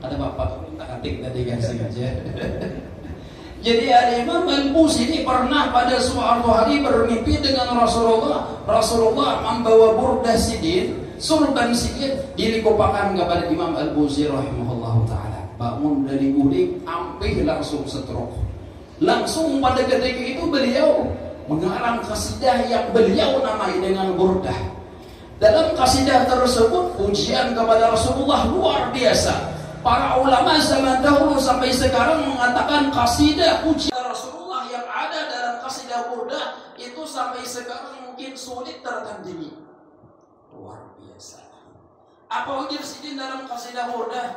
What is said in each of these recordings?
Ada bapak tak ketik tadi kan sengaja. Jadi Imam Al-Busiri pernah pada suatu hari bermimpi dengan Rasulullah. Rasulullah membawa burdah sidin, surban sidin, dilimpahkan kepada Imam Al-Busiri rahimahullah taala. Bangun dari guling, ampih langsung stroke. Langsung pada ketika itu beliau mengarang kasidah yang beliau namai dengan burdah. Dalam kasidah tersebut pujian kepada Rasulullah luar biasa. Para ulama zaman dahulu sampai sekarang mengatakan kasidah pujian Rasulullah yang ada dalam kasidah burdah itu sampai sekarang mungkin sulit tertandingi. Luar biasa. Apa ujar sidin dalam kasidah burdah?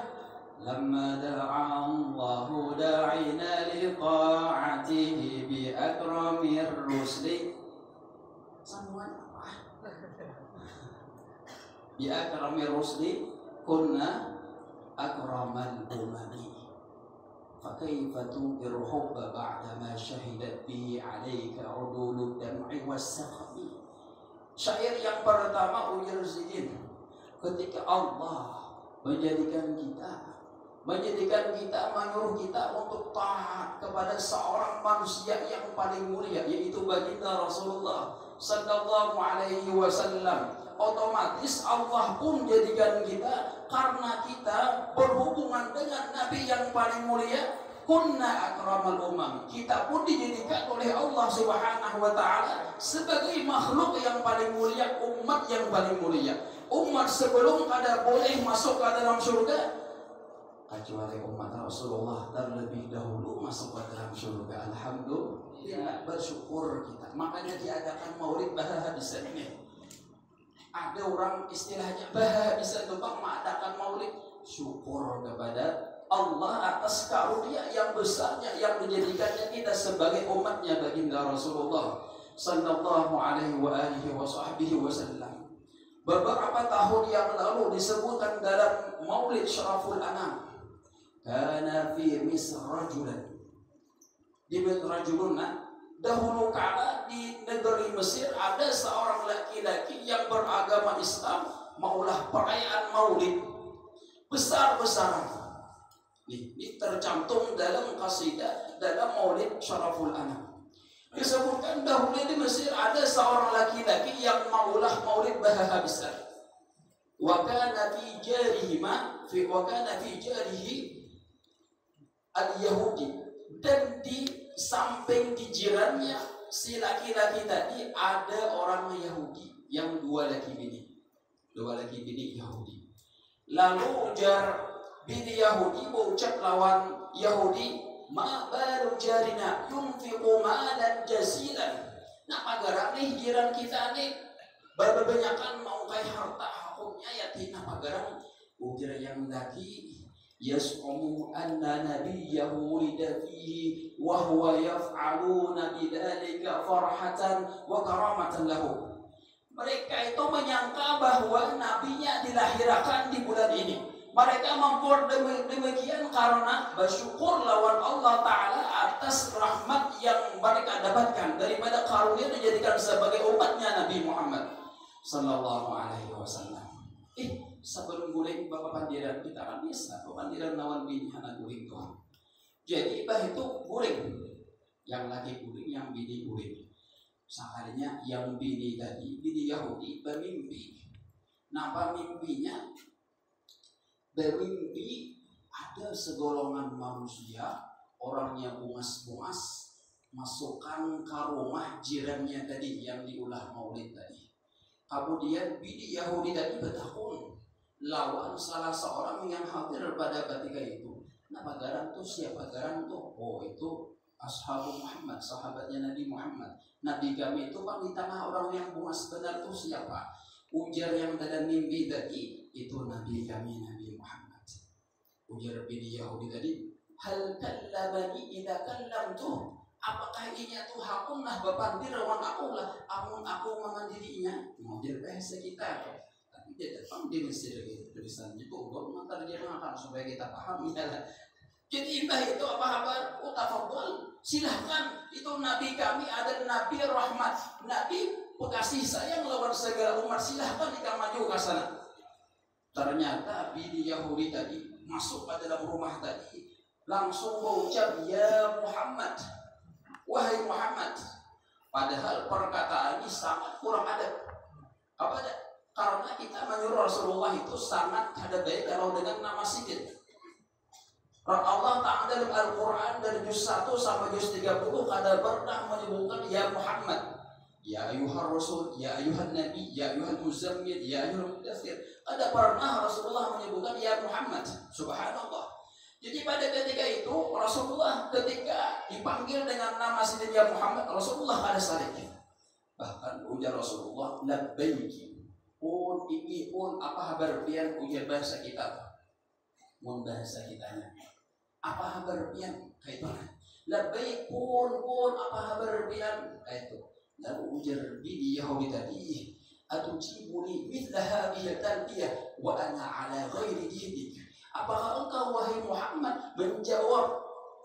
Lamma da'a Allahu da'ina liqa'atihi bi akramir rusli. Semuanya apa? Bi akramir rusli kunna akramal umami fakaifa tunqir hubba ba'da ma syahidat bihi 'alaika 'udulud dam'i was-saqami. Syair yang pertama ujar sidin, ketika Allah menjadikan kita menyuruh kita untuk taat kepada seorang manusia yang paling mulia, yaitu baginda Rasulullah sallallahu alaihi wasallam. Otomatis Allah pun jadikan kita, karena kita berhubungan dengan Nabi yang paling mulia, kunna akramal umam. Kita pun dijadikan oleh Allah Subhanahu wa taala sebagai makhluk yang paling mulia, umat yang paling mulia. Umat sebelum kada boleh masuk ke dalam surga kecuali umat Rasulullah terlebih dahulu masuk ke dalam surga. Alhamdulillah, bersyukur kita. Makanya diadakan maulid bahagian ini. Ada orang istilahnya bisa tukang mengadakan maulid. Syukur kepada Allah atas karunia yang besarnya yang menjadikannya kita sebagai umatnya baginda Rasulullah sallallahu alaihi wa alihi wasallam. Beberapa tahun yang lalu disebutkan dalam Maulid Syaraful Anam, kana fi Misr rajulan. Di rajuluna, dahulu kala di negeri Mesir ada seorang laki-laki yang beragama Islam maulah perayaan Maulid besar-besaran. Ini tercantum dalam kasidah dalam Maulid Syaraful Anam. Disebutkan dahulu di Mesir ada seorang laki-laki yang maulah Maulid bahagia besar. Wa kana fi jarihi al-Yahudi, dan di samping di jirannya si laki-laki tadi ada orang Yahudi yang dua laki bini Yahudi. Lalu ujar bini Yahudi berucap lawan Yahudi, ma baru jarina yunfiqu malan jasilan. Nah pagaran nih jiran kita nih berbanyakan mau kayak harta hukumnya yatim. Nah pagaran ujar yang laki yas'umu anna nabiyyahu wulida fihi wa huwa yaf'aluna bidzalika farhatan wa karamatan lahu. Mereka itu menyangka bahwa nabinya dilahirkan di bulan ini. Mereka membuat demikian karena bersyukur lawan Allah Ta'ala atas rahmat yang mereka dapatkan daripada karunia dijadikan sebagai umatnya Nabi Muhammad sallallahu alaihi wasallam. Sebelum guling bapak pandiran kita kan bisa pandiran lawan bini anak guling tuh. Jadi itu guling, yang laki guling, yang bini guling. Sekalinya yang bini tadi, bini Yahudi bermimpi. Nampak mimpinya bermimpi ada segolongan manusia, orangnya bungas-bungas, masukkan ke rumah jirannya tadi yang diulah Maulid tadi. Kemudian bini Yahudi tadi bertakun lawan salah seorang yang hadir pada ketika itu. Nah pagaran tuh siapa pagaran tuh? Oh itu ashabu Muhammad, sahabatnya Nabi Muhammad. Nabi kami itu kan di tengah orang yang bungas benar tuh siapa? Ujar yang dalam mimpi tadi itu Nabi kami Nabi Muhammad. Ujar bini Yahudi tadi, hal kallamani idza kallamtu. Apakah inya tuh hakumlah bapandir lawan aku lah, aku memandirinya. Ujar bahasa kita. Dia datang di Mesir gitu tulisannya itu gua menerjemahkan supaya kita paham ya. Jadi imbah itu apa kabar? Tafadhol, silahkan. Itu nabi kami ada nabi rahmat, nabi pekasih sayang lawan segala umat, silahkan kita maju ke sana. Ternyata bini Yahudi tadi masuk ke dalam rumah tadi langsung berucap ya Muhammad, wahai Muhammad. Padahal perkataan ini sangat kurang adab. Apa ada? Karena kita menyuruh Rasulullah itu sangat ada baik kalau dengan nama sidin. Allah Ta'ala dalam Al-Quran dari juz 1 sampai juz 30 kada pernah menyebutkan ya Muhammad, ya ayuhar Rasul, ya ayuhan Nabi, ya ayuhan Muzammil, ya ayuhal Mudaththir. Kada pernah Rasulullah menyebutkan ya Muhammad. Subhanallah. Jadi pada ketika itu Rasulullah ketika dipanggil dengan nama sidin ya Muhammad, Rasulullah kada saling. Bahkan ujar Rasulullah labbaiki. Pun ini pun apa kabar pian ujar bahasa kita. Mun bahasa kitanya. Apa kabar pian kayak mana? Labbaik pun apa kabar pian kayak itu. Lalu ujar di Yahudi tadi, atujibuni mithla hadhihi talbiyah wa ana ala ghairi dinik. Apakah engkau wahai Muhammad menjawab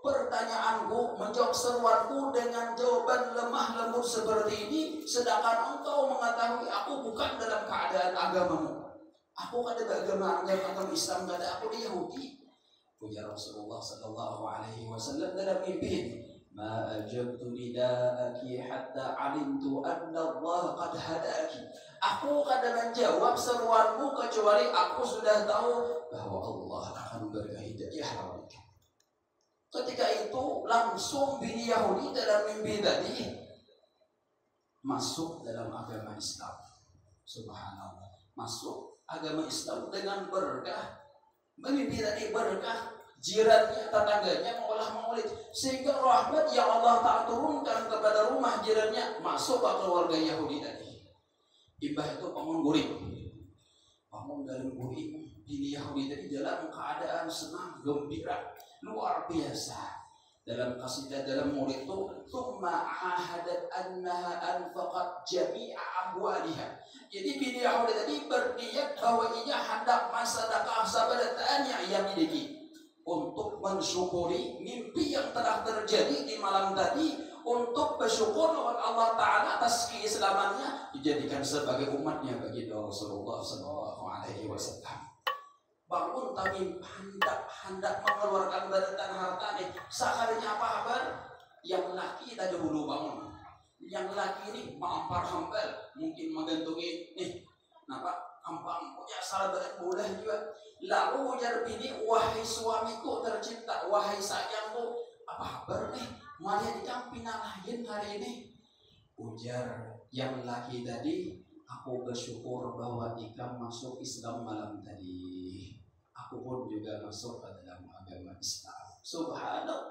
pertanyaanku, menjawab seruanku dengan jawaban lemah lembut seperti ini, sedangkan engkau mengetahui aku bukan dalam keadaan agamamu. Aku kada beragama agama Islam, kada aku Yahudi. Punya Rasulullah sallallahu alaihi wasallam dalam mimpi, ma ajabtu nidaaki hatta alimtu anna Allah qad hadaki. Aku kada menjawab seruanmu kecuali aku sudah tahu bahwa Allah akan beri hidayah kepada. Ketika itu langsung bini Yahudi dalam mimpi tadi masuk dalam agama Islam. Subhanallah. Masuk agama Islam dengan berkah. Mimpi tadi berkah. Jirannya, tetangganya mengolah maulid. Sehingga rahmat yang Allah Ta'ala turunkan kepada rumah jirannya masuk ke keluarga Yahudi tadi. Ibah itu bangun guring. Bangun dalam guring. Bini Yahudi tadi dalam keadaan senang, gembira. Luar biasa. Dalam qasidah dalam murid itu thumma ahadat annaha anfaqat jami'a amwaliha. Jadi bini Yahudi tadi berniat bahwa ia hendak masadaqah sabadatannya yang miliki untuk mensyukuri mimpi yang telah terjadi di malam tadi, untuk bersyukur kepada Allah Ta'ala atas keislamannya, dijadikan sebagai umatnya bagi Rasulullah SAW. Bangun tapi hendak mengeluarkan badatan hartanya. Sekalinya apa kabar? Yang laki tadi dulu bangun. Yang laki ini mampar hambal, mungkin mengantungi nih, napa? Ampang punya salah berat boleh juga. Lalu ujar bini, wahai suamiku tercinta, wahai sayangku, apa kabar nih? Malah di kampung lain hari ini. Ujar yang laki tadi, aku bersyukur bahwa ikam masuk Islam malam tadi. Aku pun juga masuk ke dalam agama Islam. Subhanallah.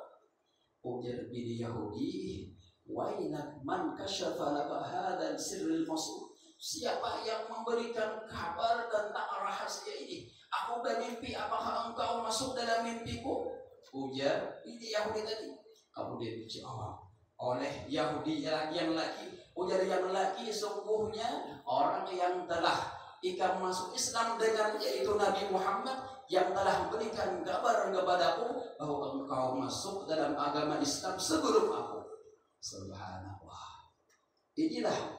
Ujar bini Yahudi, wailak man kasyafa laka hadzal sirril mas'ud. Siapa yang memberikan kabar tentang rahasia ini? Aku bermimpi, apakah engkau masuk dalam mimpiku? Ujar ini Yahudi tadi. Kemudian dijawab oleh Yahudi yang laki. Ujar yang laki, sungguhnya orang yang telah ikam masuk Islam dengan yaitu Nabi Muhammad yang telah memberikan kabar kepadaku bahwa engkau masuk dalam agama Islam sebelum aku. Subhanallah. Inilah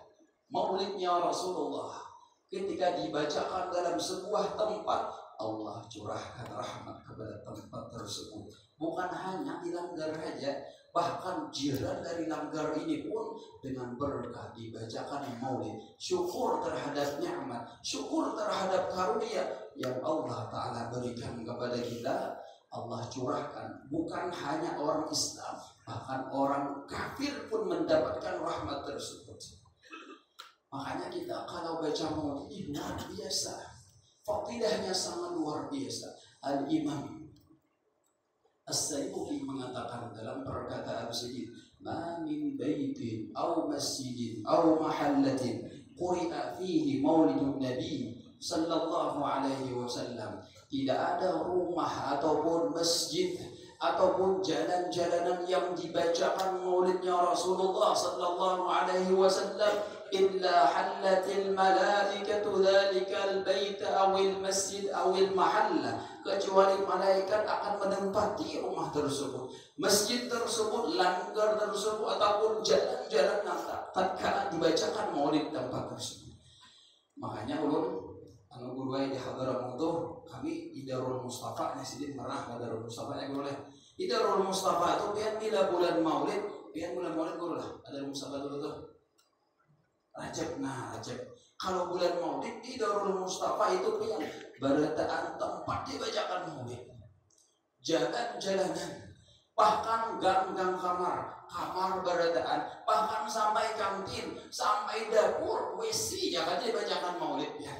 maulidnya Rasulullah. Ketika dibacakan dalam sebuah tempat, Allah curahkan rahmat kepada tempat tersebut. Bukan hanya di Langgar saja, bahkan jiran dari Langgar ini pun dengan berkah dibacakan maulid. Syukur terhadap nikmat, syukur terhadap karunia yang Allah Ta'ala berikan kepada kita. Allah curahkan. Bukan hanya orang Islam, bahkan orang kafir pun mendapatkan rahmat tersebut. Makanya kita kalau baca maulid ini luar biasa, fadilahnya sangat luar biasa. Al-Imam As-Sayyuti mengatakan dalam perkataan sedih, ma min baitin aw masjidin aw mahallatin quri'a fihi maulidun nabi sallallahu alaihi wasallam. Tidak ada rumah ataupun masjid ataupun jalan-jalanan yang dibacakan maulidnya Rasulullah sallallahu alaihi wasallam illa hallatil malaikatu dzalikal bait awil masjid awil mahalla, kecuali malaikat akan menempati rumah tersebut, masjid tersebut, langgar tersebut ataupun jalan-jalan yang tatkala dibacakan maulid tempat tersebut. Makanya ulun anu guru di Hadramaut tuh kami di Darul Mustafa nya sidin pernah ke Darul Mustafa ya boleh. Di Darul Mustafa itu pian bila bulan Maulid, pian bulan Maulid guru lah. Ada Mustafa dulu tuh. Rajab, nah Rajab. Kalau bulan Maulid di Darul Mustafa itu pian barataan tempat dibacakan Maulid. Jalan-jalanan, bahkan gang-gang kamar barataan, bahkan sampai kantin, sampai dapur, WC ya kan dibacakan Maulid ya.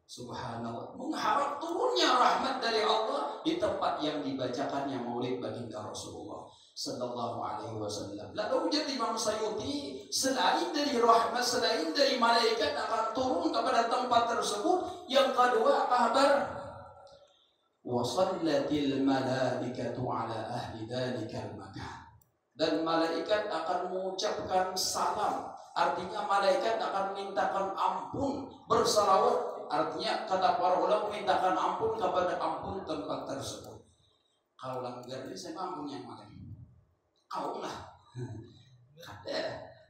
Subhanallah, mengharap turunnya rahmat dari Allah di tempat yang dibacakannya Maulid baginda Rasulullah Sallallahu Alaihi Wasallam. Lalu jadi Imam Sayuti, selain dari rahmat, selain dari malaikat akan turun kepada tempat tersebut, yang kedua apa kabar? Wasallatil malaikatu ala ahli dalikal makan. Dan malaikat akan mengucapkan salam. Artinya malaikat akan mintakan ampun, bersalawat. Artinya kata para ulama mintakan ampun kepada ampun tempat tersebut. Kalau langgar ini saya ampun yang mana? Kau lah.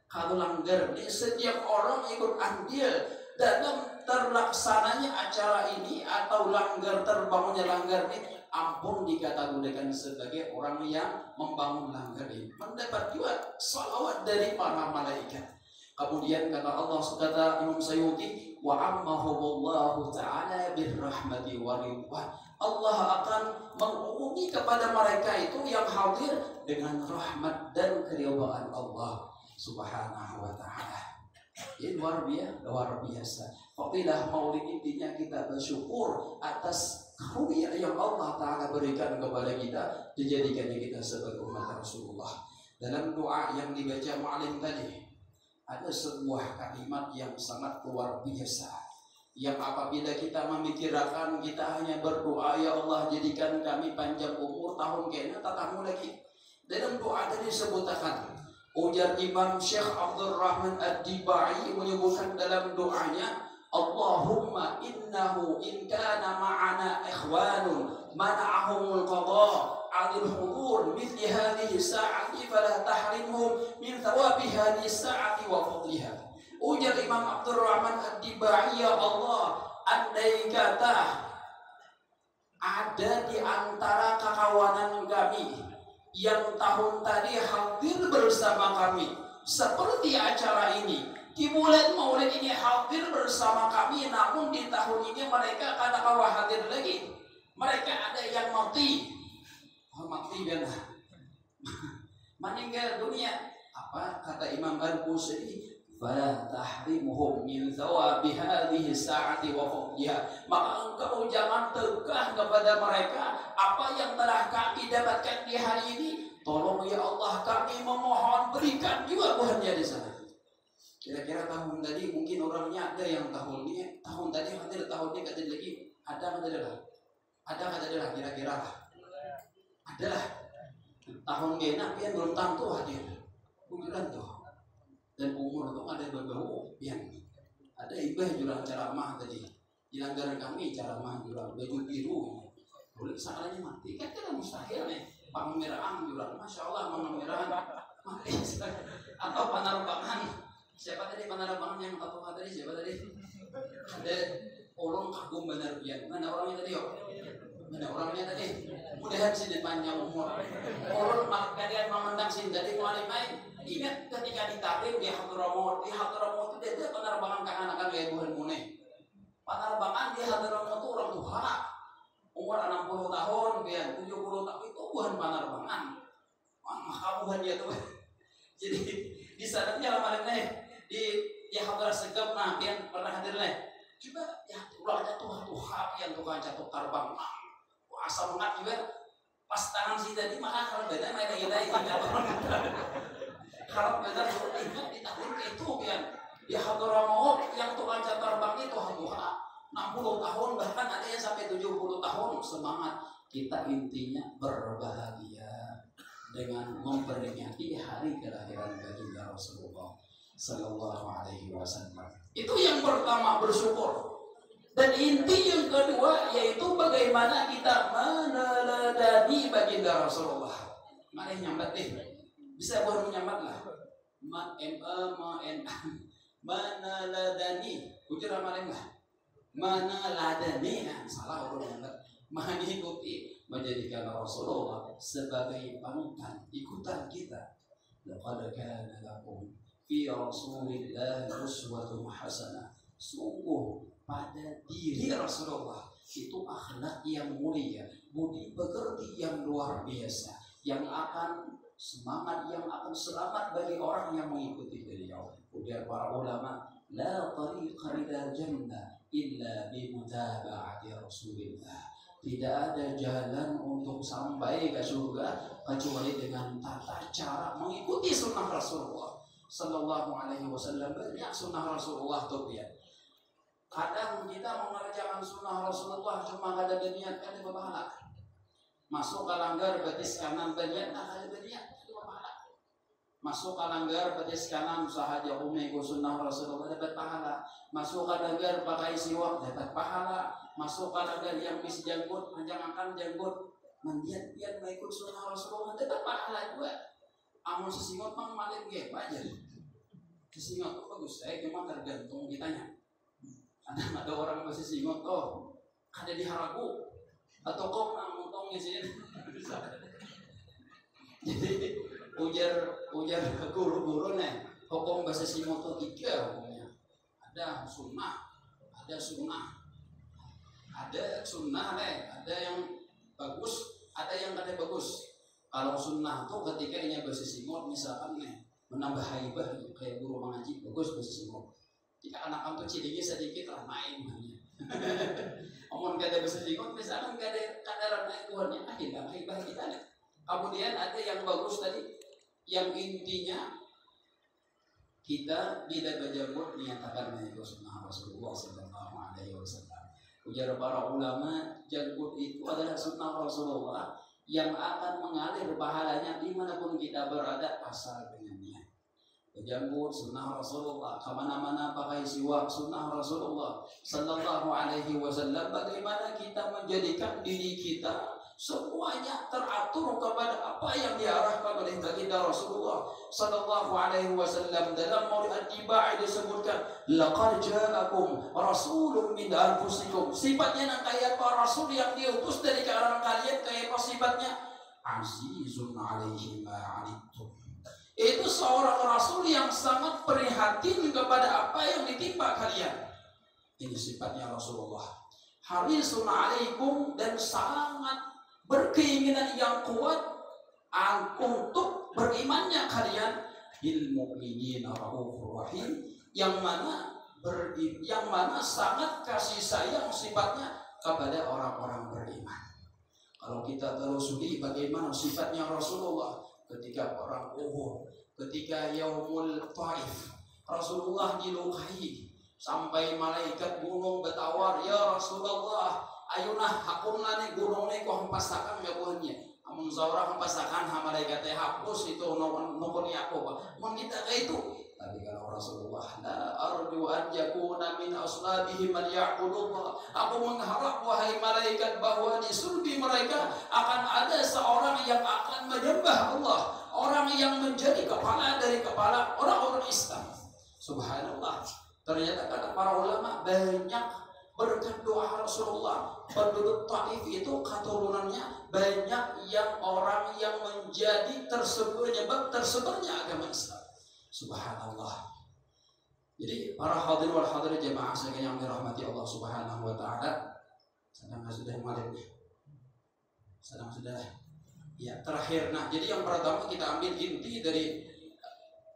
Kalau langgar ini setiap orang ikut andil dalam terlaksananya acara ini atau langgar terbangunnya langgar ini, ampun dikategorikan sebagai orang yang membangun langgar ini mendapat juga salawat dari para malaikat. Kemudian kata Allah, kata Imam Sayuti, wa ammahumullahu ta'ala birrahmati wa ridwan. Allah akan mengumumi kepada mereka itu yang hadir dengan rahmat dan keridhaan Allah Subhanahu wa ta'ala. Ini luar biasa. Fadilah Maulid intinya kita bersyukur atas karunia yang Allah Ta'ala berikan kepada kita, dijadikannya kita sebagai umat Rasulullah. Dalam doa yang dibaca Mu'alim tadi, ada sebuah kalimat yang sangat luar biasa, yang apabila kita memikirkan, kita hanya berdoa, ya Allah jadikan kami panjang umur, tahun kena tak tamu lagi. Dalam doa tadi disebutkan, ujar Imam Syekh Abdul Rahman Ad-Dibai menyebutkan dalam doanya, Allahumma innahu in kana ma'ana ikhwanun mana'ahumul qadha adil hudur mithli hadhihi sa'ati fala tahrimhum min thawabi hadhihi sa'ati wa fadliha. Ujar Imam Abdul Rahman Ad-Dibai, ya Allah, andai kata ada di antara kakawanan kami yang tahun tadi hadir bersama kami seperti acara ini, di bulan Maulid ini hadir bersama kami, namun di tahun ini mereka kada kawa hadir lagi. Mereka ada yang mati benar, meninggal dunia. Apa kata Imam Al-Busiri? Fala tahrimuhum min thawabi hadhihi sa'ati wa fadliha. Maka engkau jangan tegah kepada mereka apa yang telah kami dapatkan di hari ini. Tolong ya Allah, kami memohon berikan juga buahnya di sana. Kira-kira tahun tadi mungkin orangnya ada yang tahun tadi hadir, tahun ini hadir lagi, ada lah kira-kira lah, ada lah. Tahun genap yang belum tentu hadir, bukan tuh. Dan umur itu ada berbau, yang ada ibah jurang ceramah tadi, di langgaran kami ceramah jurang baju biru, boleh salahnya mati, kan tidak mustahil nih. Pangmerahan jurang, masya Allah, pangmerahan mati atau penerbangan. Siapa tadi penerbangan yang tahu tadi? Siapa tadi? Ada orang kagum benar pian. Mana orangnya tadi? Mana orangnya tadi? Mudahan sini panjang umur. Orang kalian memandang sini tadi mulai main. Ingat ketika ditaklim di Hadramaut itu dia penerbangan kanak-kanak kayak buhan mune. Penerbangan di Hadramaut itu orang tua. Umur 60 tahun, pian 70 tahun itu buhan penerbangan. Maka buhan dia tuh. Jadi di sananya lama di Hadrat Segep, nah pian pernah hadir lah. Coba ya ulangnya Tuhan yang tukang jatuh terbang. Asal mengat juga pas tangan si tadi maka kalau beda main lagi kalau beda ingat di tahun itu pian di Hadramaut yang tukang jatuh terbang itu Tuhan 60 tahun, bahkan ada yang sampai 70 tahun. Semangat kita intinya berbahagia dengan memperingati hari kelahiran baginda Rasulullah Sallallahu Alaihi Wasallam. Itu yang pertama, bersyukur. Dan inti yang kedua yaitu bagaimana kita meneladani baginda Rasulullah. Mari nyambat deh, bisa baru nyambat lah. Meneladani, ujar amalin lah. meneladani, salah urutnya, mengikuti, menjadikan Rasulullah sebagai panutan, ikutan kita. Laqad kana lakum fi Rasulillah uswatun hasanah. Sungguh pada diri Rasulullah itu akhlak yang mulia, budi pekerti yang luar biasa, yang akan semangat, yang akan selamat bagi orang yang mengikuti beliau. Kemudian para ulama, la tariqa ila jannah illa bi mutaba'ati Rasulillah. Tidak ada jalan untuk sampai ke surga kecuali dengan tata cara mengikuti sunnah Rasulullah Sallallahu Alaihi Wasallam. Banyak sunnah Rasulullah tuh ya. Kadang kita mengerjakan sunnah Rasulullah cuma kada berniat, kada berpahala. Masuk ke langgar betis kanan berniat, kada berniat, kada berpahala. Masuk ke langgar betis kanan sahaja umego sunnah Rasulullah dapat pahala. Masuk ke langgar pakai siwak dapat pahala. Masuk ke langgar yang bis janggut, panjangkan janggut, mendiat-diat mengikut sunnah Rasulullah dapat pahala juga. Amun sesingot mang malin ge aja. Sesingot tuh bagus, saya cuma tergantung kitanya. Ada orang masih singot tuh, kada diharagu atau kok ngomong ngisiin. Jadi ujar ke guru-guru nih, hukum bahasa singot tuh 3 hukumnya. Ada sunnah, ada nih, ada yang bagus, ada yang kada bagus. Kalau sunnah tuh ketika ini bahasa singot misalkan nih menambah haibah kayak guru mengaji bagus bahasa singot. Jika anak kamu ciliknya sedikit ramai namanya. Omong kada bahasa singot misalkan kada ramai kuannya hilang haibah kita nih. Kemudian ada yang bagus tadi, yang intinya kita tidak berjabut menyatakan itu sunnah Rasulullah Sallallahu Alaihi Wasallam. Ujar para ulama, janggut itu adalah sunnah Rasulullah yang akan mengalir pahalanya dimanapun kita berada asal dengannya. Janggut sunnah Rasulullah, kemana-mana pakai siwak sunnah Rasulullah Sallallahu Alaihi Wasallam. Bagaimana kita menjadikan diri kita semuanya teratur kepada apa yang diarahkan oleh baginda Rasulullah Sallallahu Alaihi Wasallam. Dalam Maulid At-Tibai disebutkan, laqad ja'akum rasulun min anfusikum. Sifatnya yang kayak para rasul yang diutus dari kalangan kalian, kayak apa sifatnya? Azizun alaihi ma anittum. Itu seorang rasul yang sangat prihatin kepada apa yang ditimpa kalian. Ini sifatnya Rasulullah. Harisun alaikum, dan sangat berkeinginan yang kuat untuk berimannya kalian. Bil mu'minina raufur rahim, yang mana sangat kasih sayang sifatnya kepada orang-orang beriman. Kalau kita telusuri bagaimana sifatnya Rasulullah ketika perang Uhud, ketika Yaumul Taif, Rasulullah dilukai sampai malaikat gunung bertawar, ya Rasulullah, ayunah hakumna nih gunung nih kau hempasakan ya buahnya. Amun zaurah hempasakan ha malaikat teh hapus itu nukun aku pak. Mun kita kayak itu. Tapi kalau Rasulullah, la arju an yakuna min aslabihi man ya'budullah. Aku mengharap wahai malaikat bahwa di sulbi mereka akan ada seorang yang akan menyembah Allah, orang yang menjadi kepala dari kepala orang-orang Islam. Subhanallah. Ternyata kata para ulama, banyak berkat doa Rasulullah penduduk Taif itu keturunannya banyak yang orang yang menjadi penyebab tersebarnya agama Islam. Subhanallah. Jadi para hadirin wal hadirat jemaah sekalian yang dirahmati Allah Subhanahu wa taala, sedang sudah malam nih. Sedang sudah. Ya, terakhir. Nah, jadi yang pertama kita ambil inti dari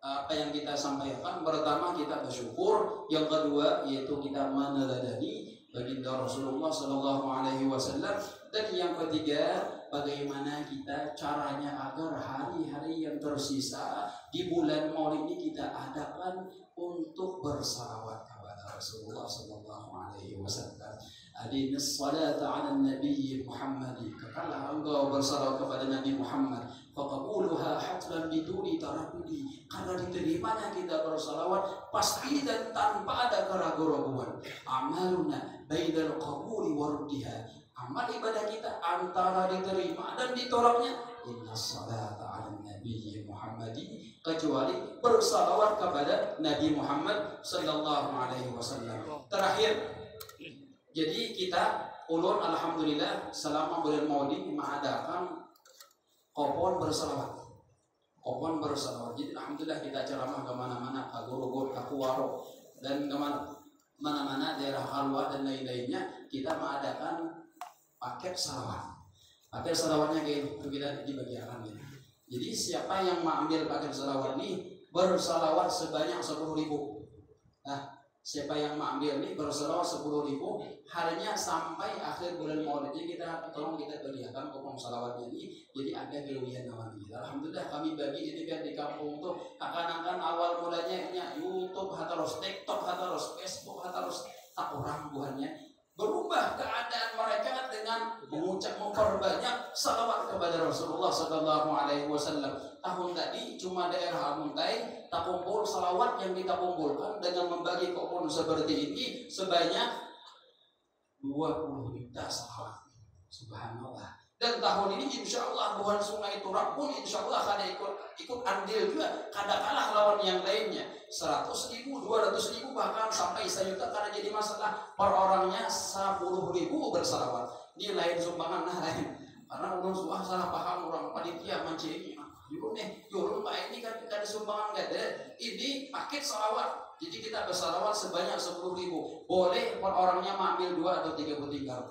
apa yang kita sampaikan. Pertama kita bersyukur, yang kedua yaitu kita meneladani baginda Rasulullah Sallallahu Alaihi Wasallam, dan yang ketiga bagaimana kita caranya agar hari-hari yang tersisa di bulan Maulid ini kita adakan untuk bersalawat kepada Rasulullah Sallallahu Alaihi Wasallam. Adinas salata ala Nabi Muhammad, katakanlah engkau bersalawat kepada Nabi Muhammad. Faqabuluha hatman biduni taraddudi, karena diterimanya kita bersalawat pasti dan tanpa ada keraguan-raguan. Amaluna bainal qabuli wa ruddiha, amal ibadah kita antara diterima dan ditolaknya. Inna salata ala Nabi Muhammadi, kecuali bersalawat kepada Nabi Muhammad Sallallahu Alaihi Wasallam. Terakhir, Jadi kita ulun alhamdulillah selama bulan Maulid mengadakan kopon berselawat. Kopon berselawat. Jadi alhamdulillah kita ceramah ke mana-mana, ke guru-guru, ke kuwaro, dan ke mana-mana daerah halwa dan lain-lainnya, kita mengadakan paket salawat. Paket salawatnya kayak itu kita dibagikan gitu. Jadi siapa yang mengambil paket salawat ini bersalawat sebanyak 10.000. Nah, siapa yang mengambil ini bersalawat 10.000 harinya sampai akhir bulan Maulid. Jadi kita tolong kita berikan kopong salawatnya ini. Jadi ada kelebihan awal kita. Alhamdulillah kami bagi ini kan di kampung tuh akan-akan awal mulanya YouTube, harus TikTok, harus Facebook, harus tak orang buahnya. Berubah keadaan mereka dengan memperbanyak salawat kepada Rasulullah Sallallahu Alaihi Wasallam. Tahun tadi cuma daerah Amuntai tak kumpul salawat yang kita kumpulkan dengan membagi kopon seperti ini sebanyak 20 juta salawat. Subhanallah. Dan tahun ini insya Allah Buhan Sungai Turak pun insya Allah akan ikut andil juga. Kada kalah lawan yang lainnya. 100.000, 200.000 bahkan sampai 1 juta karena jadi masalah per orangnya 10.000 bersalawat. Ini lain sumbangan lain. Karena ulun salah paham orang panitia mancing. Yurun Pak ini kan kita sumbangan gak ada. Ini paket salawat. Jadi kita bersalawat sebanyak 10.000. Boleh per orangnya mengambil 2 atau 3 tinggal.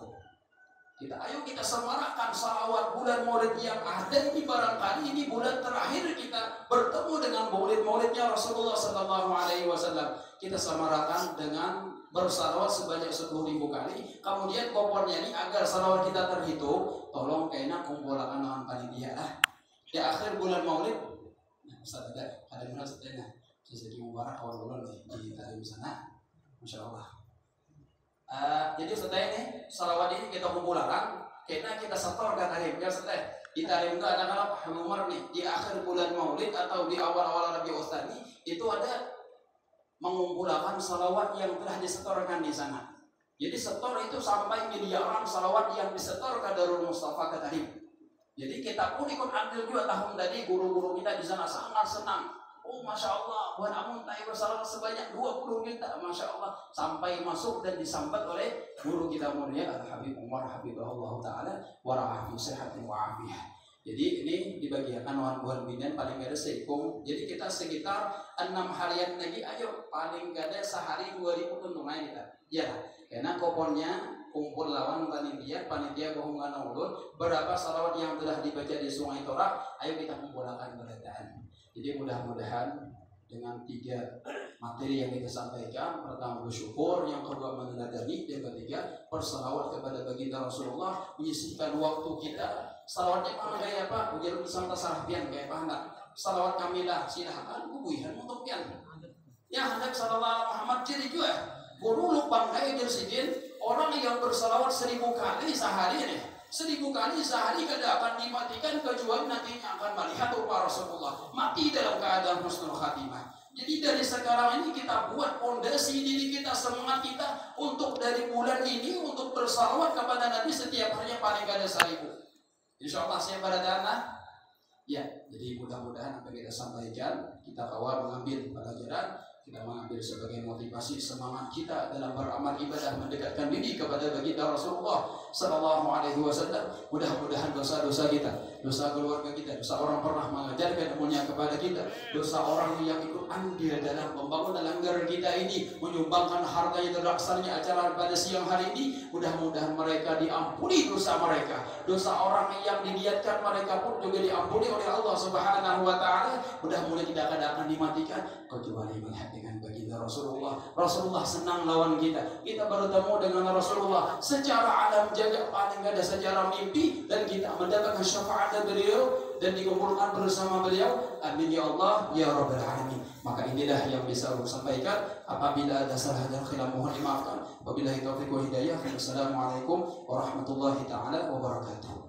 Ayo kita semarakkan salawat bulan Maulid yang ada ini. Barangkali ini bulan terakhir kita bertemu dengan maulidnya Rasulullah Sallallahu Alaihi Wasallam. Kita semarakkan dengan bersalawat sebanyak 10.000 kali. Kemudian kopornya ini agar salawat kita terhitung, tolong kayaknya kumpulkan dengan panitia lah. Di akhir bulan Maulid, Ustaz ada mana setengah. Jadi mubarak awal bulan di tadi sana, Masya Allah. Jadi setelah ini salawat ini kita kumpulkan, kita setor ke tarim. Ya setelah di tarim itu ada kalau Umar nih di akhir bulan Maulid atau di awal-awal Rabiul Tsani itu ada mengumpulkan salawat yang telah disetorkan di sana. Jadi setor itu sampai miliaran salawat yang disetor ke Darul Mustafa ke tarim. Jadi kita pun ikut ambil juga tahun tadi guru-guru kita di sana sangat senang. Oh Masya Allah, Buan Amuntai bersalawat sebanyak 20 juta, Masya Allah, sampai masuk dan disambat oleh guru kita mulia Al-Habib Umar Habibullah Ta'ala warahmatullahi sehatin wa'afiyah. Jadi ini dibagikan Buan Bidan paling ada seikum. Jadi kita sekitar 6 harian lagi, ayo paling ada sehari 2.000 tuntungan kita. Ya, karena koponnya kumpul lawan panitia bohongan ulun berapa salawat yang telah dibaca di Sungai Torak, ayo kita kumpulkan berataan. Jadi mudah-mudahan dengan 3 materi yang kita sampaikan, pertama bersyukur, yang kedua meneladani, yang ketiga bersalawat kepada baginda Rasulullah, menyisihkan waktu kita. Salawatnya mana kayak apa? Ujar bersama tasarfian kayak apa hendak? Salawat kamilah silahkan bubuihan untuk pian. Ya hendak salawat Muhammad jadi juga. Guru lupang kayak jersidin orang yang bersalawat 1000 kali sehari nih. 1000 kali sehari tidak akan dimatikan kecuali nantinya akan melihat rupa Rasulullah mati dalam keadaan husnul khatimah. Jadi dari sekarang ini kita buat fondasi diri kita, semangat kita untuk dari bulan ini untuk bersalawat kepada Nabi setiap harinya paling ada 1000. Insya Allah saya pada dana. Ya, jadi mudah-mudahan apa yang kita sampaikan kita kawal mengambil pelajaran, kita mengambil sebagai motivasi semangat kita dalam beramal ibadah mendekatkan diri kepada baginda Rasulullah Sallallahu Alaihi Wasallam. Mudah-mudahan dosa-dosa kita, dosa keluarga kita, dosa orang pernah mengajarkan ilmunya kepada kita, dosa orang yang ikut andil dalam pembangunan langgar kita ini, menyumbangkan hartanya terlaksananya acara pada siang hari ini, mudah-mudahan mereka diampuni dosa mereka. Dosa orang yang diniatkan mereka pun juga diampuni oleh Allah Subhanahu Wa Taala. Mudah-mudahan tidak akan dimatikan kecuali melihat dengan baginda Rasulullah. Rasulullah senang lawan kita. Kita bertemu dengan Rasulullah secara alam jaga paling ada secara mimpi, dan kita mendapatkan syafaat beliau dan dikumpulkan bersama beliau. Amin ya Allah ya Rabbal Alamin. Maka inilah yang bisa saya sampaikan. Apabila ada salah dan khilaf mohon dimaafkan. Wabillahi taufiq wa hidayah. Wassalamualaikum warahmatullahi taala wabarakatuh.